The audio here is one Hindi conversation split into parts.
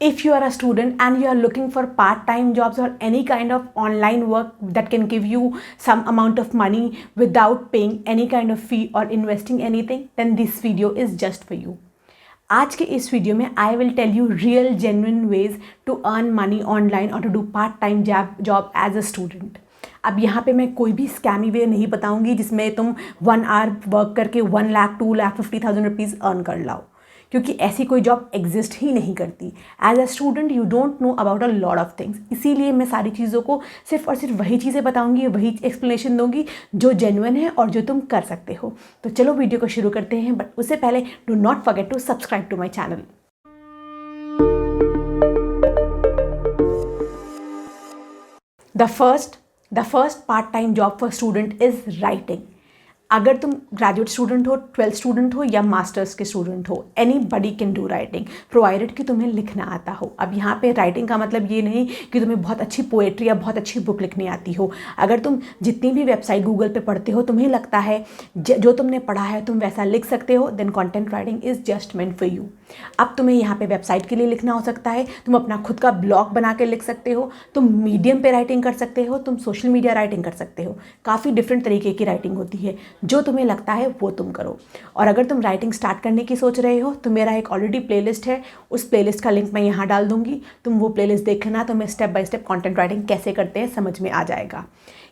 If you are a student and you are looking for part-time jobs or any kind of online work that can give you some amount of money without paying any kind of fee or investing anything, then this video is just for you. आज के इस वीडियो में I will tell you real genuine ways to earn money online और to do part time job as a student. अब यहाँ पे मैं कोई भी स्कैमी वे नहीं बताऊंगी जिसमें तुम 1 आवर वर्क करके 1 लाख 2 लाख 50,000 रुपीज़ अर्न कर लाओ, क्योंकि ऐसी कोई जॉब एग्जिस्ट ही नहीं करती। As a student you don't know about a lot of things, इसीलिए मैं सारी चीज़ों को सिर्फ और सिर्फ वही चीज़ें बताऊंगी, वही एक्सप्लेनेशन दूंगी जो जेन्युइन है और जो तुम कर सकते हो। तो चलो वीडियो को शुरू करते हैं, बट उससे पहले do not forget to subscribe to my channel. The first part time job for student is writing. अगर तुम ग्रेजुएट स्टूडेंट हो, 12th स्टूडेंट हो या मास्टर्स के स्टूडेंट हो, any buddy can do writing provided कि तुम्हें लिखना आता हो। अब यहाँ पे राइटिंग का मतलब ये नहीं कि तुम्हें बहुत अच्छी पोएट्री या बहुत अच्छी बुक लिखनी आती हो। अगर तुम जितनी भी वेबसाइट गूगल पे पढ़ते हो, तुम्हें लगता है जो तुमने पढ़ा है तुम वैसा लिख सकते हो, then content writing is just meant for you. अब तुम्हें यहाँ पे वेबसाइट के लिए लिखना हो सकता है, तुम अपना खुद का ब्लॉग बना के लिख सकते हो, तुम मीडियम पे राइटिंग कर सकते हो, तुम सोशल मीडिया राइटिंग कर सकते हो। काफ़ी डिफरेंट तरीके की राइटिंग होती है, जो तुम्हें लगता है वो तुम करो। और अगर तुम राइटिंग स्टार्ट करने की सोच रहे हो तो मेरा एक ऑलरेडी प्लेलिस्ट है, उस प्लेलिस्ट का लिंक मैं यहाँ डाल दूँगी, तुम वो प्लेलिस्ट देख लेना, तुम्हें step by step content writing कैसे करते हैं समझ में आ जाएगा।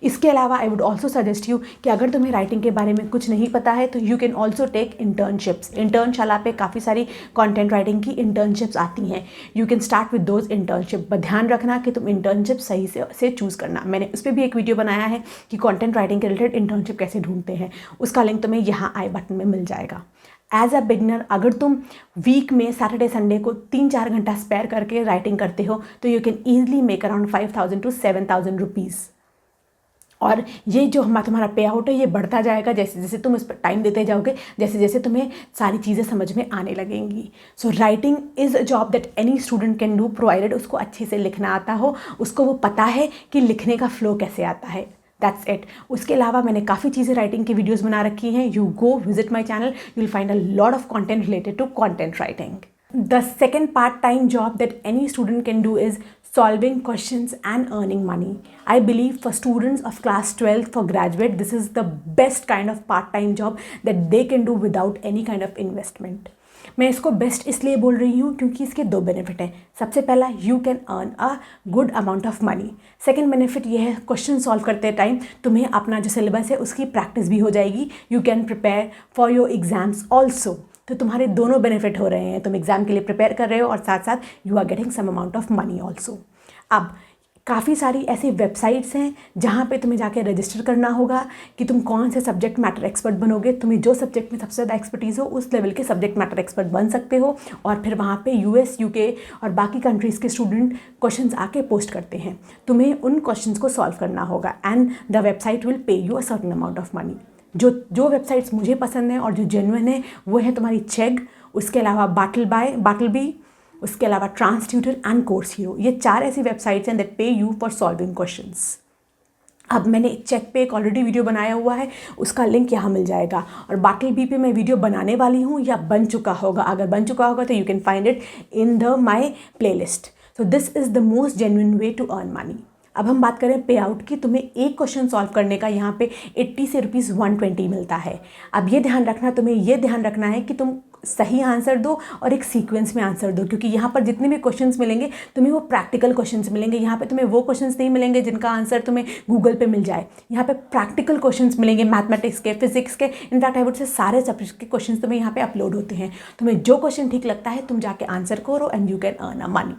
इसके अलावा I would also suggest you कि अगर तुम्हें राइटिंग के बारे में कुछ नहीं पता है तो you can also take internships. Internshala पे काफ़ी सारी कंटेंट राइटिंग की इंटर्नशिप्स आती हैं, you can start with those internship. But ध्यान रखना कि तुम इंटर्नशिप सही से चूज़ करना। मैंने उस पर भी एक वीडियो बनाया है कि कंटेंट राइटिंग के रिलेटेड इंटर्नशिप कैसे ढूंढते हैं, उसका लिंक तुम्हें यहाँ आई बटन में मिल जाएगा। एज अ बिगनर अगर तुम वीक में सैटरडे संडे को 3-4 घंटा स्पेयर करके राइटिंग करते हो तो you can easily make around 5,000 to 7,000 rupees. और ये जो तुम्हारा पे आउट है ये बढ़ता जाएगा जैसे जैसे तुम इस पर टाइम देते जाओगे, जैसे जैसे तुम्हें सारी चीज़ें समझ में आने लगेंगी। So writing is a job that any student can do provided उसको अच्छे से लिखना आता हो, उसको वो पता है कि लिखने का फ्लो कैसे आता है। That's it. उसके अलावा मैंने काफ़ी चीज़ें राइटिंग की वीडियोज़ बना रखी हैं, you go visit my channel, you will find a lot of content related to content writing. The second part-time job that any student can do is solving questions and earning money. I believe for students of class 12th, for graduate, this is the best kind of part-time job that they can do without any kind of investment. मैं इसको बेस्ट इसलिए बोल रही हूँ क्योंकि इसके 2 बेनिफिट हैं। सबसे पहला, you can earn a good amount of money. Second benefit ये है, क्वेश्चन सॉल्व करते टाइम तुम्हें अपना जो सिलेबस है उसकी प्रैक्टिस भी हो जाएगी, you can prepare for your exams also. तो तुम्हारे दोनों बेनिफिट हो रहे हैं, तुम एग्ज़ाम के लिए प्रिपेयर कर रहे हो और साथ साथ you are getting some amount of money also. अब काफ़ी सारी ऐसी वेबसाइट्स हैं जहाँ पे तुम्हें जाके रजिस्टर करना होगा कि तुम कौन से सब्जेक्ट मैटर एक्सपर्ट बनोगे। तुम्हें जो सब्जेक्ट में सबसे ज़्यादा एक्सपर्टीज़ हो उस लेवल के सब्जेक्ट मैटर एक्सपर्ट बन सकते हो, और फिर वहाँ पे US, UK और बाकी कंट्रीज़ के स्टूडेंट क्वेश्चंस आके पोस्ट करते हैं, तुम्हें उन क्वेश्चंस को सॉल्व करना होगा and the website will pay you a certain amount of money. जो वेबसाइट्स मुझे पसंद हैं और जो जेन्युइन है वो है तुम्हारी चेग, उसके अलावा बाटलबी, उसके अलावा Trans Tutor and Course Hero. ये 4 ऐसी वेबसाइट्स हैं दैट पे यू फॉर सॉल्विंग क्वेश्चंस। अब मैंने चेक पे एक ऑलरेडी वीडियो बनाया हुआ है, उसका लिंक यहाँ मिल जाएगा, और बाटलबी पे मैं वीडियो बनाने वाली हूँ या बन चुका होगा। अगर बन चुका होगा तो you can find it in the my playlist. So this is the most genuine way to earn money. अब हम बात करें पे आउट की, तुम्हें एक क्वेश्चन सॉल्व करने का यहाँ पे 80 से ₹120 मिलता है। अब ये ध्यान रखना, तुम्हें ये ध्यान रखना है कि तुम सही आंसर दो और एक सीक्वेंस में आंसर दो, क्योंकि यहाँ पर जितने भी क्वेश्चंस मिलेंगे तुम्हें वो प्रैक्टिकल क्वेश्चंस मिलेंगे। यहाँ पे तुम्हें वो क्वेश्चंस नहीं मिलेंगे जिनका आंसर तुम्हें गूगल पे मिल जाए। यहाँ पे प्रैक्टिकल क्वेश्चंस मिलेंगे, मैथमेटिक्स के, फिजिक्स के, इनफैक्ट आई वुड से सारे सब्जेक्ट के क्वेश्चंस तुम्हें यहाँ पे अपलोड होते हैं। तुम्हें जो क्वेश्चन ठीक लगता है तुम जाके आंसर करो and you can earn a money.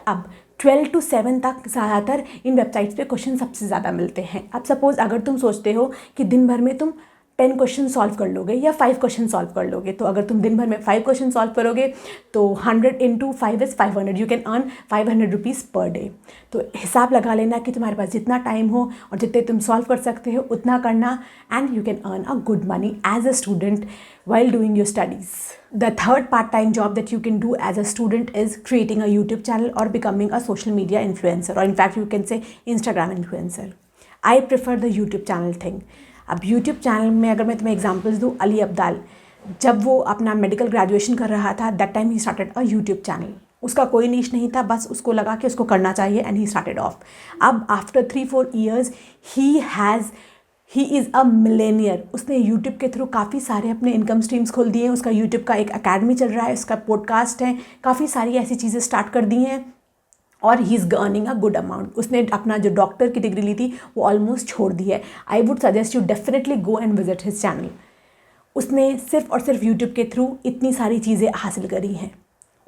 अब 12 to 7 तक ज़्यादातर इन वेबसाइट्स पे क्वेश्चन सबसे ज़्यादा मिलते हैं। अब सपोज़ अगर तुम सोचते हो कि दिन भर में तुम 10 क्वेश्चन सॉल्व कर लोगे या 5 क्वेश्चन सॉल्व कर लोगे, तो अगर तुम दिन भर में 5 क्वेश्चन सॉल्व करोगे तो 100 into 5 is 500, you can earn 500 rupees per day. तो हिसाब लगा लेना कि तुम्हारे पास जितना टाइम हो और जितने तुम सॉल्व कर सकते हो उतना करना, and you can earn a good money as a student while doing your studies. The third part-time job that you can do as a student is creating a YouTube channel or becoming a social media influencer, or in fact you can say Instagram influencer. I prefer the YouTube channel thing. अब YouTube चैनल में अगर मैं तुम्हें एग्जांपल्स दूँ, अली अब्दाल जब वो अपना मेडिकल ग्रेजुएशन कर रहा था that time he started a YouTube channel. उसका कोई नीश नहीं था, बस उसको लगा कि उसको करना चाहिए एंड ही स्टार्टेड ऑफ। अब after 3-4 years he is a millionaire. उसने यूट्यूब के थ्रू काफ़ी सारे अपने इनकम स्ट्रीम्स खोल दिए हैं। उसका यूट्यूब का एक अकेडमी चल रहा है, उसका पॉडकास्ट है, काफ़ी सारी ऐसी चीज़ें स्टार्ट कर दी हैं और he is earning a good amount. उसने अपना जो डॉक्टर की डिग्री ली थी वो ऑलमोस्ट छोड़ दी है। I would suggest you definitely go and visit his channel. उसने सिर्फ और सिर्फ यूट्यूब के थ्रू इतनी सारी चीज़ें हासिल करी हैं।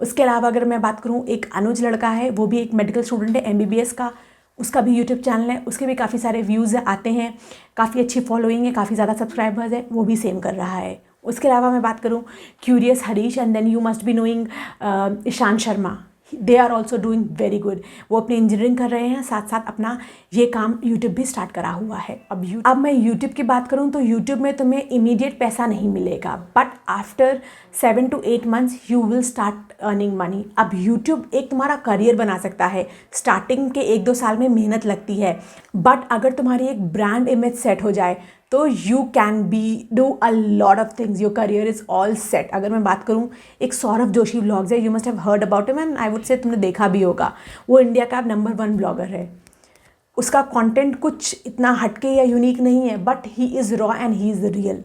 उसके अलावा अगर मैं बात करूँ, एक अनुज लड़का है, वो भी एक मेडिकल स्टूडेंट है MBBS का, उसका भी यूट्यूब चैनल है, उसके भी काफ़ी सारे व्यूज़ आते हैं, काफ़ी अच्छी फॉलोइंग है, काफ़ी ज़्यादा सब्सक्राइबर्स है, वो भी सेम कर रहा है। उसके अलावा मैं बात करूँ curious Harish and then you must be knowing Ishan Sharma, they are also doing very good. वो अपनी इंजीनियरिंग कर रहे हैं, साथ साथ अपना ये काम यूट्यूब भी स्टार्ट करा हुआ है। अब मैं यूट्यूब की बात करूँ तो यूट्यूब में तुम्हें इमीडिएट पैसा नहीं मिलेगा, but after 7 to 8 months you will start earning money. अब यूट्यूब एक तुम्हारा करियर बना सकता है। स्टार्टिंग के 1-2 साल में मेहनत लगती है, बट अगर तुम्हारी एक ब्रांड इमेज सेट हो जाए तो you can be do a lot of things, your career is all set. अगर मैं बात करूँ, एक सौरभ जोशी व्लॉग्स है, you must have heard about him and I would say तुमने देखा भी होगा। वो इंडिया का नंबर 1 ब्लॉगर है। उसका कंटेंट कुछ इतना हटके या यूनिक नहीं है, but he is raw and he is real.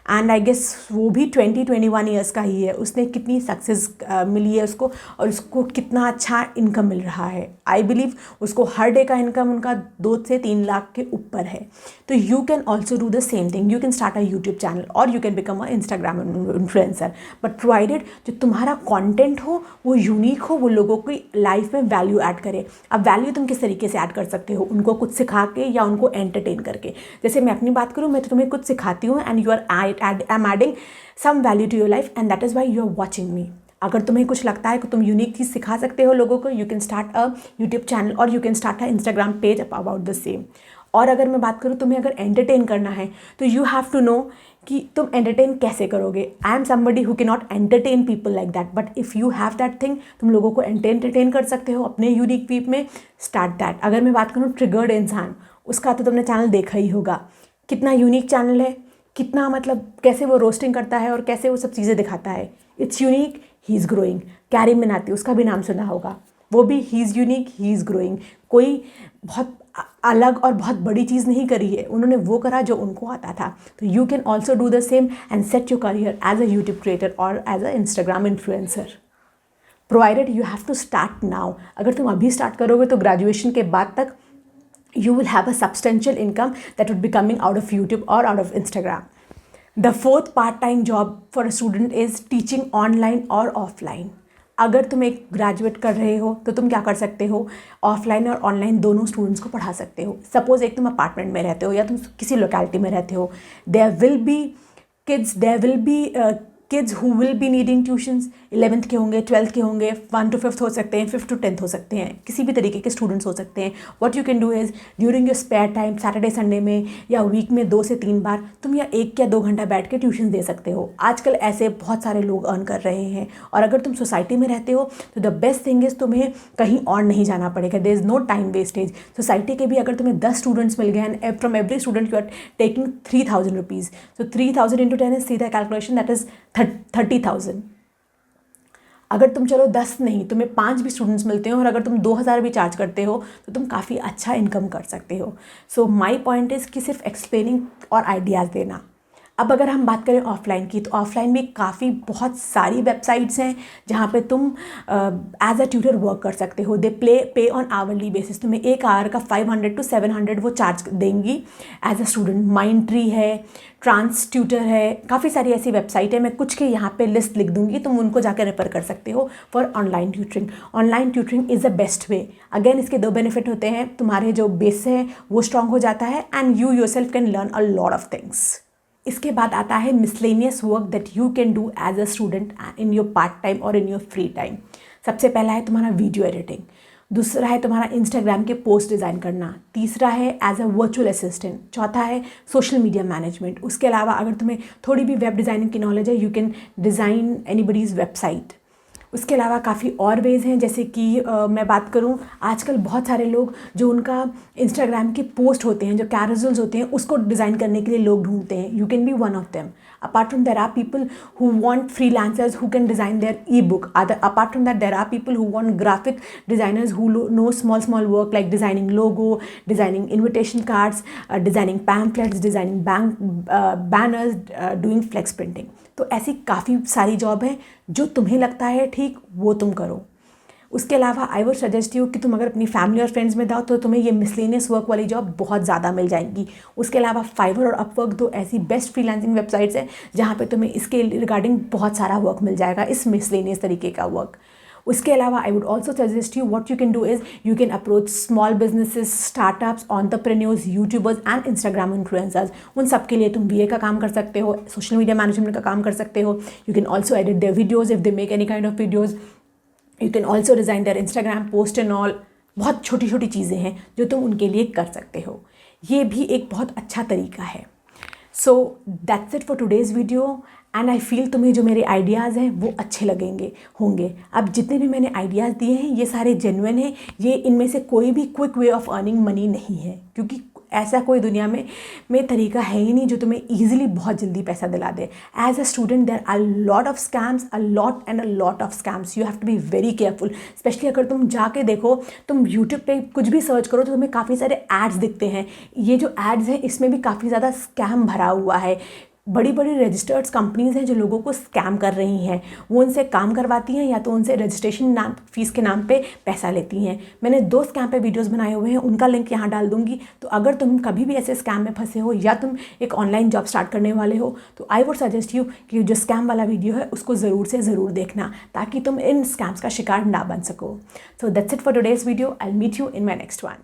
And I guess वो भी 20-21 ईयर्स का ही है। उसने कितनी सक्सेस मिली है उसको, और उसको कितना अच्छा इनकम मिल रहा है। आई बिलीव उसको हर डे का इनकम उनका 2 से 3 लाख के ऊपर है। तो you can also do the same thing. You can start a YouTube channel और you can become a Instagram influencer, but provided जो तुम्हारा कॉन्टेंट हो वो यूनिक हो, वो लोगों की लाइफ में वैल्यू ऐड करे। अब वैल्यू तुम किस तरीके से ऐड कर सकते हो? उनको कुछ सिखा के या उनको एंटरटेन करके। जैसे मैं अपनी बात करूँ, मैं तो तुम्हें कुछ सिखाती हूँ and you are I'm adding some value to your life and that is why you are watching me. अगर तुम्हें कुछ लगता है कि तुम यूनिक चीज़ सिखा सकते हो लोगों को, you can start a YouTube channel और you can start a Instagram page about the same. और अगर मैं बात करूँ, तुम्हें अगर एंटरटेन करना है तो यू हैव टू नो कि तुम एंटरटेन कैसे करोगे। I am somebody who can not entertain people like that, but if you have that thing, तुम लोगों को एंटरटेन कर सकते हो अपने यूनिक वीप में। Start that. अगर मैं बात करूँ ट्रिगर्ड इंसान, उसका तो तुमने चैनल देखा ही होगा, कितना यूनिक चैनल है, कितना मतलब कैसे वो रोस्टिंग करता है और कैसे वो सब चीज़ें दिखाता है। It's unique, he is growing. Carry Minati, उसका भी नाम सुना होगा, वो भी he is unique, he is growing. कोई बहुत अलग और बहुत बड़ी चीज़ नहीं करी है, उन्होंने वो करा जो उनको आता था। तो you can also do the same and set your career as a YouTube creator और as a Instagram influencer, provided you have to start now. अगर तुम अभी स्टार्ट करोगे तो ग्रेजुएशन के बाद तक you will have a substantial income that would be coming out of YouTube or out of Instagram. The fourth part-time job for a student is teaching online or offline. अगर तुम एक ग्रेजुएट कर रहे हो तो तुम क्या कर सकते हो, ऑफलाइन और ऑनलाइन दोनों स्टूडेंट्स को पढ़ा सकते हो। सपोज एक तुम अपार्टमेंट में रहते हो या तुम किसी लोकेलिटी में रहते हो, there will be kids who will be needing tuitions. 11th के होंगे, 12th के होंगे, 1 to 5th हो सकते हैं, 5th to 10th हो सकते हैं, किसी भी तरीके के स्टूडेंट्स हो सकते हैं। What you can do is during your spare time, Saturday Sunday में या वीक में 2 से 3 बार तुम या 1 या 2 घंटा बैठ के ट्यूशन दे सकते हो। आजकल ऐसे बहुत सारे लोग अर्न कर रहे हैं। और अगर तुम सोसाइटी में रहते हो तो द बेस्ट थिंग इज़ तुम्हें कहीं और नहीं जाना पड़ेगा। There is no time wastage. Society के भी अगर तुम्हें 10 स्टूडेंट्स मिल गए and from every student you are taking 3000 rupees, तो 3000 इंटू 10 इज सीधा कैलकुलेशन, दैट इज़ 30,000। अगर तुम चलो 10 नहीं, तुम्हें 5 भी स्टूडेंट्स मिलते हो और अगर तुम 2000 भी चार्ज करते हो तो तुम काफ़ी अच्छा इनकम कर सकते हो। सो माई पॉइंट इज़ कि सिर्फ एक्सप्लेनिंग और आइडियाज़ देना। अब अगर हम बात करें ऑफलाइन की, तो ऑफलाइन भी काफ़ी बहुत सारी वेबसाइट्स हैं जहाँ पे तुम एज अ ट्यूटर वर्क कर सकते हो। दे पे ऑन आवरली बेसिस। तुम्हें 1 आवर का 500 to 700 वो चार्ज देंगी as a student. Mind Tree है, ट्रांस ट्यूटर है, काफ़ी सारी ऐसी वेबसाइट है। मैं कुछ के यहाँ पे लिस्ट लिख दूंगी, तुम उनको जाकर रेफर कर सकते हो for online tutoring. Online tutoring is the best way. Again इसके 2 बेनिफिट होते हैं, तुम्हारे जो बेस है वो स्ट्रांग हो जाता है and you yourself can learn a lot of things. इसके बाद आता है miscellaneous work that you can do as a student in your part time और इन योर फ्री टाइम। सबसे पहला है तुम्हारा वीडियो एडिटिंग, दूसरा है तुम्हारा इंस्टाग्राम के पोस्ट डिज़ाइन करना, तीसरा है एज अ वर्चुअल असिस्टेंट, चौथा है सोशल मीडिया मैनेजमेंट। उसके अलावा अगर तुम्हें थोड़ी भी वेब डिज़ाइनिंग की नॉलेज है, यू कैन डिज़ाइन एनीबडीज़ वेबसाइट। उसके अलावा काफ़ी और वेज़ हैं, जैसे कि मैं बात करूं, आजकल बहुत सारे लोग जो उनका इंस्टाग्राम के पोस्ट होते हैं, जो कैरोसेल्स होते हैं, उसको डिज़ाइन करने के लिए लोग ढूंढते हैं। You can be one of them. Apart from there are people who want freelancers who can design their ebook. Apart from that, there are people who want graphic designers who know small work like designing logo, designing invitation cards, designing pamphlets, designing banners, doing flex printing. तो ऐसी काफ़ी सारी जॉब है जो तुम्हें लगता है ठीक वो तुम करो. उसके अलावा आई वुड सजेस्ट यू कि तुम अगर अपनी फैमिली और फ्रेंड्स में जाओ तो तुम्हें ये मिसलेनियस वर्क वाली जॉब बहुत ज़्यादा मिल जाएगी. उसके अलावा फाइवर और अपवर्क दो ऐसी बेस्ट फ्रीलांसिंग वेबसाइट्स हैं जहाँ पे तुम्हें इसके रिगार्डिंग बहुत सारा वर्क मिल जाएगा, इस मिसलेनियस तरीके का वर्क. उसके अलावा I would also suggest you what you can do is you can approach small businesses, startups, entrepreneurs, YouTubers and Instagram influencers. उन सब के लिए तुम बीए का काम कर सकते हो, सोशल मीडिया मैनेजमेंट का काम कर सकते हो. You can also edit their videos if they make any kind of videos. You can also design their Instagram post and all. बहुत छोटी छोटी चीज़ें हैं जो तुम उनके लिए कर सकते हो. ये भी एक बहुत अच्छा तरीका है. सो that's it for today's video and I feel तुम्हें जो मेरे आइडियाज़ हैं वो अच्छे लगेंगे होंगे. अब जितने भी मैंने आइडियाज़ दिए हैं ये सारे जेन्युइन हैं. ये इनमें से कोई भी quick way of earning money नहीं है, क्योंकि ऐसा कोई दुनिया में तरीका है ही नहीं जो तुम्हें ईजिली बहुत जल्दी पैसा दिला दे. As a student there are lot of scams, a lot of scams. You have to be very careful. Specially अगर तुम जाके देखो, तुम यूट्यूब पे कुछ भी सर्च करो तो तुम्हें काफ़ी सारे एड्स दिखते हैं. ये जो एड्स हैं इसमें भी काफ़ी ज़्यादा स्कैम भरा हुआ है. बड़ी बड़ी रजिस्टर्ड कंपनीज़ हैं जो लोगों को स्कैम कर रही हैं. वो उनसे काम करवाती हैं या तो उनसे रजिस्ट्रेशन फ़ीस के नाम पे पैसा लेती हैं. मैंने 2 स्कैम पे वीडियोस बनाए हुए हैं, उनका लिंक यहाँ डाल दूँगी. तो अगर तुम कभी भी ऐसे स्कैम में फंसे हो या तुम एक ऑनलाइन जॉब स्टार्ट करने वाले हो तो आई वुड सजेस्ट यू कि जो स्कैम वाला वीडियो है उसको ज़रूर से ज़रूर देखना ताकि तुम इन स्कैम्स का शिकार ना बन सको. So that's it for today's video. I will meet you in my next one.